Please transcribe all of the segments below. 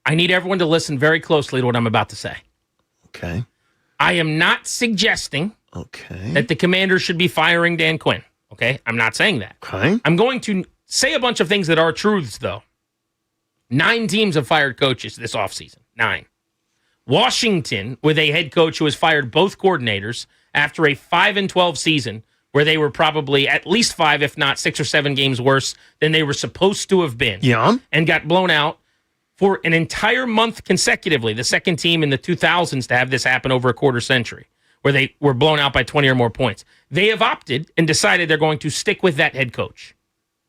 I need everyone to listen very closely to what I'm about to say. Okay. I am not suggesting that the Commanders should be firing Dan Quinn. Okay? I'm not saying that. Okay. I'm going to say a bunch of things that are truths, though. 9 teams have fired coaches this offseason. 9. Washington, with a head coach who has fired both coordinators after a 5-12 season, where they were probably at least 5, if not 6 or 7 games worse than they were supposed to have been. Yeah. And got blown out for an entire month consecutively, the second team in the 2000s to have this happen over a quarter century, where they were blown out by 20 or more points. They have opted and decided they're going to stick with that head coach,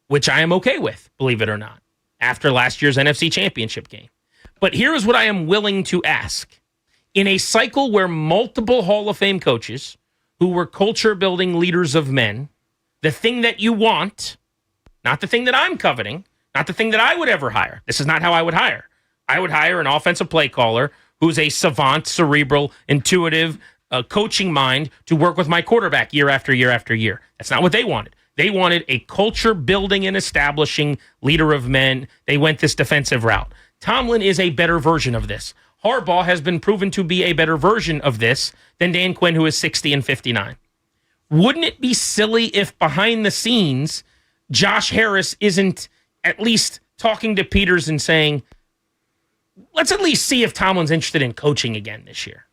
which I am okay with, believe it or not, after last year's NFC Championship game. But here is what I am willing to ask. In a cycle where multiple Hall of Fame coaches who were culture-building leaders of men, the thing that you want, not the thing that I'm coveting, not the thing that I would ever hire. This is not how I would hire. I would hire an offensive play caller who's a savant, cerebral, intuitive, coaching mind to work with my quarterback year after year after year. That's not what they wanted. They wanted a culture-building and establishing leader of men. They went this defensive route. Tomlin is a better version of this. Harbaugh has been proven to be a better version of this than Dan Quinn, who is 60 and 59. Wouldn't it be silly if behind the scenes, Josh Harris isn't at least talking to Peters and saying, let's at least see if Tomlin's interested in coaching again this year?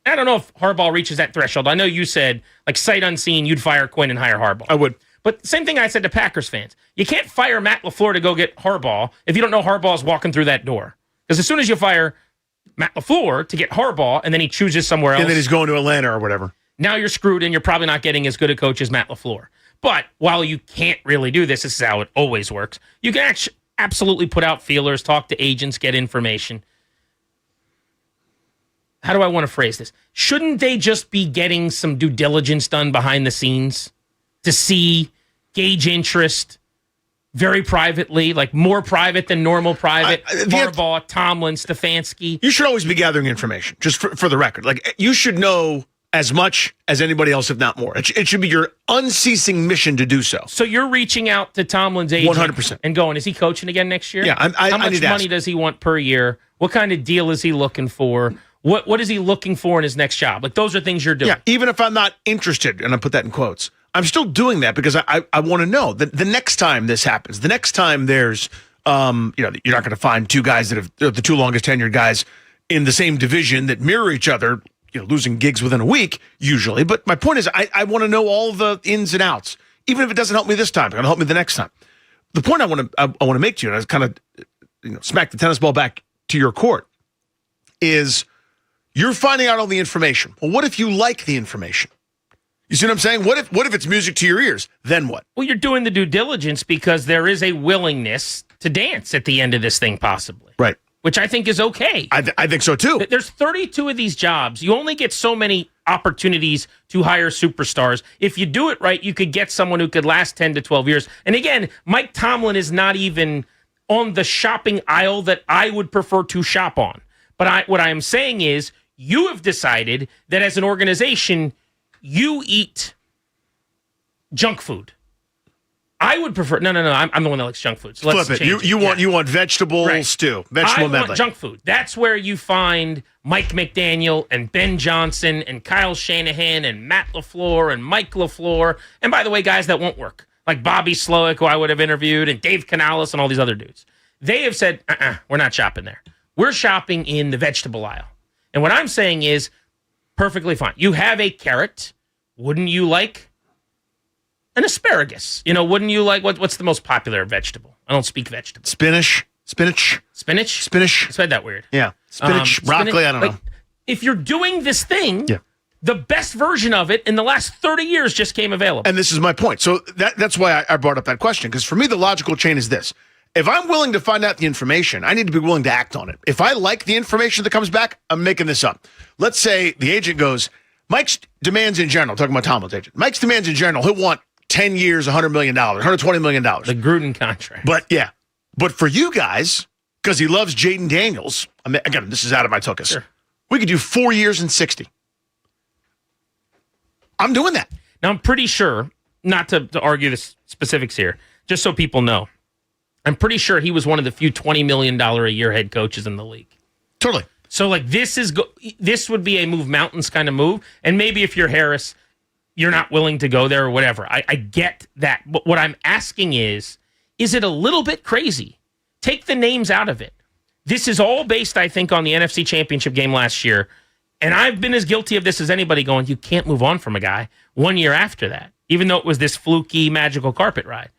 I don't know if Harbaugh reaches that threshold. I know you said, like, sight unseen, you'd fire Quinn and hire Harbaugh. I would. But same thing I said to Packers fans. You can't fire Matt LaFleur to go get Harbaugh if you don't know Harbaugh's walking through that door. Because as soon as you fire Matt LaFleur to get Harbaugh and then he chooses somewhere else, and then he's going to Atlanta or whatever, now you're screwed and you're probably not getting as good a coach as Matt LaFleur. But while you can't really do this, this is how it always works, you can absolutely put out feelers, talk to agents, get information. How do I want to phrase this? Shouldn't they just be getting some due diligence done behind the scenes to see, gauge interest very privately, like more private than normal private? Harbaugh, Tomlin, Stefanski. You should always be gathering information, just for the record. Like, you should know as much as anybody else, if not more. It should be your unceasing mission to do so. So you're reaching out to Tomlin's agent 100%. And going, is he coaching again next year? Yeah. How much money does he want per year? What kind of deal is he looking for? What is he looking for in his next job? Like, those are things you're doing. Yeah, even if I'm not interested, and I put that in quotes, I'm still doing that because I want to know that the next time this happens, the next time there's, you're not going to find two guys that have the two longest tenured guys in the same division that mirror each other, losing gigs within a week usually. But my point is, I want to know all the ins and outs, even if it doesn't help me this time, it's going to help me the next time. The point I want to make to you, and I kind of smack the tennis ball back to your court, is you're finding out all the information. Well, what if you like the information? You see what I'm saying? What if it's music to your ears? Then what? Well, you're doing the due diligence because there is a willingness to dance at the end of this thing, possibly. Right. Which I think is okay. I think so, too. There's 32 of these jobs. You only get so many opportunities to hire superstars. If you do it right, you could get someone who could last 10 to 12 years. And again, Mike Tomlin is not even on the shopping aisle that I would prefer to shop on. But what I am saying is, you have decided that as an organization, you eat junk food. I would prefer no. I'm the one that likes junk food. So let's flip it. You want vegetable stew, vegetable medley. I want junk food. That's where you find Mike McDaniel and Ben Johnson and Kyle Shanahan and Matt LaFleur and Mike LaFleur. And by the way, guys that won't work, like Bobby Slowick, who I would have interviewed, and Dave Canales and all these other dudes. They have said, we're not shopping there. We're shopping in the vegetable aisle. And what I'm saying is perfectly fine. You have a carrot. Wouldn't you like an asparagus? Wouldn't you like what's the most popular vegetable? I don't speak vegetables. Spinach. Spinach? I said that weird. Yeah. Spinach, broccoli, I don't know. If you're doing this thing, the best version of it in the last 30 years just came available. And this is my point. So that's why I brought up that question, because for me, the logical chain is this. If I'm willing to find out the information, I need to be willing to act on it. If I like the information that comes back, I'm making this up. Let's say the agent goes, Mike's demands in general, talking about Tomlin's agent, Mike's demands in general, he'll want 10 years, $100 million, $120 million. The Gruden contract. But for you guys, because he loves Jaden Daniels, again, this is out of my tuchus, sure, we could do 4 years and 60. I'm doing that. Now, I'm pretty sure, not to argue the specifics here, just so people know, I'm pretty sure he was one of the few $20 million a year head coaches in the league. Totally. So, like, this would be a move mountains kind of move. And maybe if you're Harris, you're not willing to go there or whatever. I get that. But what I'm asking is it a little bit crazy? Take the names out of it. This is all based, I think, on the NFC Championship game last year. And I've been as guilty of this as anybody going, you can't move on from a guy 1 year after that, even though it was this fluky, magical carpet ride.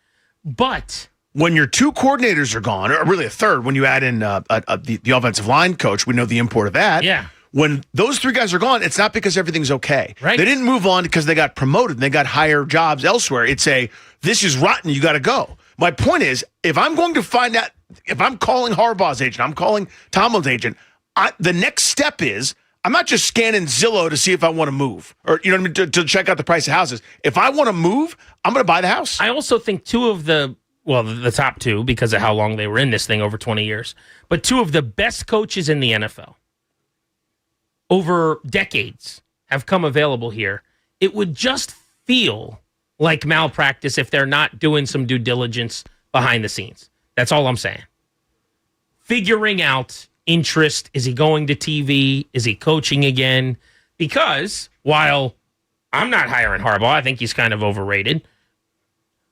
But when your two coordinators are gone, or really a third, when you add in the offensive line coach, we know the import of that. Yeah. When those three guys are gone, it's not because everything's okay. Right. They didn't move on because they got promoted and they got higher jobs elsewhere. It's this is rotten, you got to go. My point is, if I'm going to find out, if I'm calling Harbaugh's agent, I'm calling Tomlin's agent, the next step is, I'm not just scanning Zillow to see if I want to move or, you know what I mean, to check out the price of houses. If I want to move, I'm going to buy the house. I also think the top two, because of how long they were in this thing, over 20 years, but two of the best coaches in the NFL over decades have come available here. It would just feel like malpractice if they're not doing some due diligence behind the scenes. That's all I'm saying. Figuring out interest. Is he going to TV? Is he coaching again? Because while I'm not hiring Harbaugh, I think he's kind of overrated.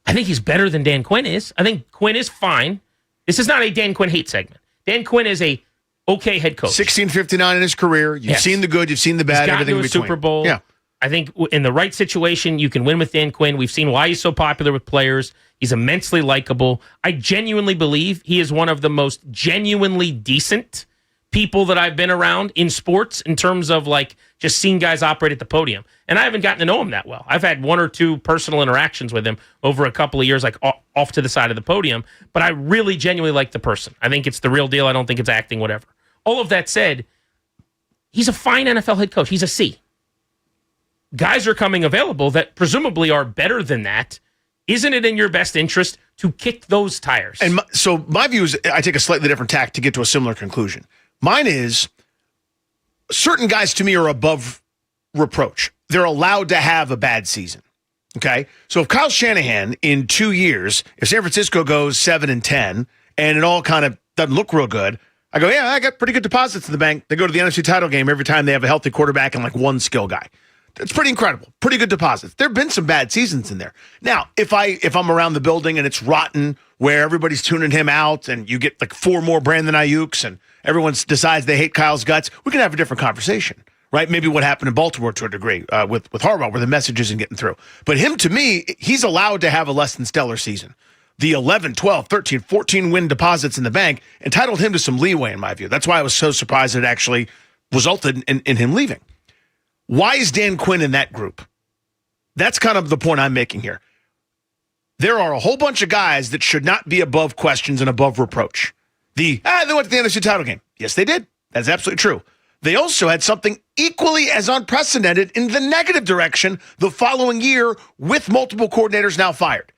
I think he's better than Dan Quinn is. I think Quinn is fine. This is not a Dan Quinn hate segment. Dan Quinn is a okay head coach. 1659 in his career. You've seen the good, you've seen the bad, he's everything in between. between. Super Bowl. Yeah. I think in the right situation, you can win with Dan Quinn. We've seen why he's so popular with players. He's immensely likable. I genuinely believe he is one of the most genuinely decent people that I've been around in sports in terms of like just seeing guys operate at the podium. And I haven't gotten to know him that well. I've had one or two personal interactions with him over a couple of years, like off to the side of the podium. But I really genuinely like the person. I think it's the real deal. I don't think it's acting, whatever. All of that said, he's a fine NFL head coach. He's a C. Guys are coming available that presumably are better than that. Isn't it in your best interest to kick those tires? And so my view is I take a slightly different tack to get to a similar conclusion. Mine is certain guys to me are above reproach. They're allowed to have a bad season. Okay? So if Kyle Shanahan in 2 years, if San Francisco goes 7-10 and it all kind of doesn't look real good, I go, yeah, I got pretty good deposits in the bank. They go to the NFC title game every time they have a healthy quarterback and like one skill guy. It's pretty incredible. Pretty good deposits. There have been some bad seasons in there. Now, if I'm around the building and it's rotten where everybody's tuning him out and you get like 4 more Brandon Ayuks and everyone decides they hate Kyle's guts, we can have a different conversation, right? Maybe what happened in Baltimore to a degree with Harbaugh where the message isn't getting through. But him, to me, he's allowed to have a less than stellar season. The 11, 12, 13, 14 win deposits in the bank entitled him to some leeway, in my view. That's why I was so surprised it actually resulted in him leaving. Why is Dan Quinn in that group? That's kind of the point I'm making here. There are a whole bunch of guys that should not be above questions and above reproach. They went to the NFC title game. Yes, they did. That's absolutely true. They also had something equally as unprecedented in the negative direction the following year with multiple coordinators now fired.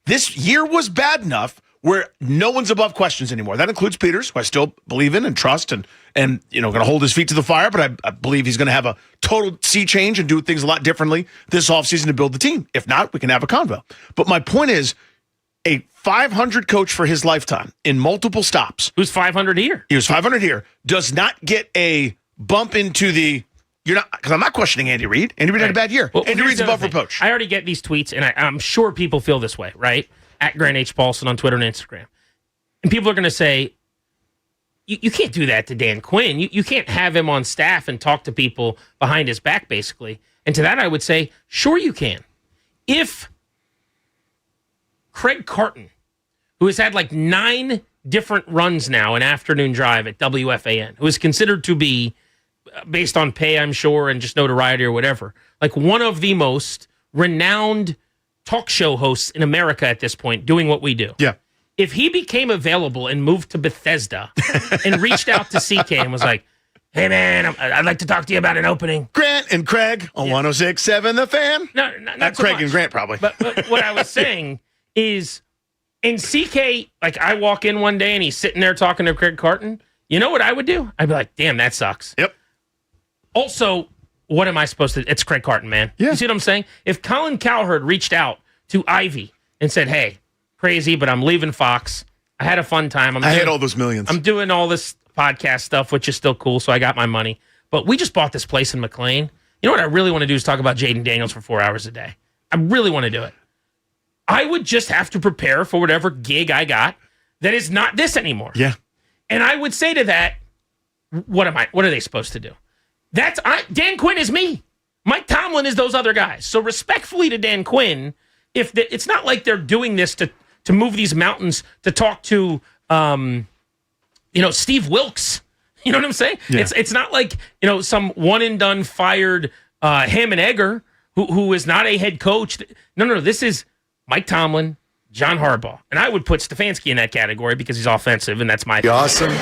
This year was bad enough where no one's above questions anymore. That includes Peters, who I still believe in and trust and going to hold his feet to the fire, but I believe he's going to have a total sea change and do things a lot differently this offseason to build the team. If not, we can have a convo. But my point is, a 500 coach for his lifetime in multiple stops. Who's 500 here? He was 500 here. Does not get a bump into the... You're not, because I'm not questioning Andy Reid. Andy Reid had a bad year. Well, Andy Reid's above reproach. I already get these tweets, and I'm sure people feel this way, right? At Grant H. Paulson on Twitter and Instagram. And people are going to say, you can't do that to Dan Quinn. You can't have him on staff and talk to people behind his back, basically. And to that, I would say, sure you can. If Craig Carton, who has had like 9 different runs now in afternoon drive at WFAN, who is considered to be, based on pay, I'm sure, and just notoriety or whatever, like one of the most renowned talk show hosts in America at this point doing what we do. Yeah. If he became available and moved to Bethesda and reached out to CK and was like, hey, man, I'd like to talk to you about an opening. Grant and Craig on 106.7 The Fan. No, not so Craig much. And Grant, probably. But what I was saying is, in CK, like I walk in one day and he's sitting there talking to Craig Carton, you know what I would do? I'd be like, damn, that sucks. Yep. Also, what am I supposed to... It's Craig Carton, man. Yeah. You see what I'm saying? If Colin Cowherd reached out to Ivy and said, hey, crazy, but I'm leaving Fox. I had a fun time. I had all those millions. I'm doing all this podcast stuff, which is still cool, so I got my money. But we just bought this place in McLean. You know what I really want to do is talk about Jaden Daniels for 4 hours a day. I really want to do it. I would just have to prepare for whatever gig I got that is not this anymore. Yeah. And I would say to that, what are they supposed to do? Dan Quinn is me. Mike Tomlin is those other guys. So respectfully to Dan Quinn, it's not like they're doing this to move these mountains to talk to Steve Wilkes. You know what I'm saying? Yeah. It's not like some one and done fired Ham and Egger who is not a head coach. No. This is Mike Tomlin, John Harbaugh, and I would put Stefanski in that category because he's offensive, and that's my thing. Awesome.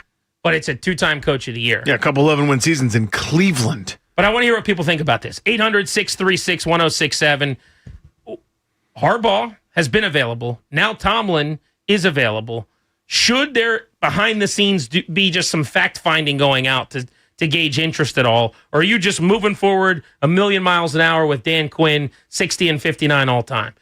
But it's a 2-time coach of the year. Yeah, a couple 11-win seasons in Cleveland. But I want to hear what people think about this. 800-636-1067. Harbaugh has been available. Now Tomlin is available. Should there, behind the scenes, be just some fact-finding going out to gauge interest at all? Or are you just moving forward a million miles an hour with Dan Quinn, 60 and 59 all time?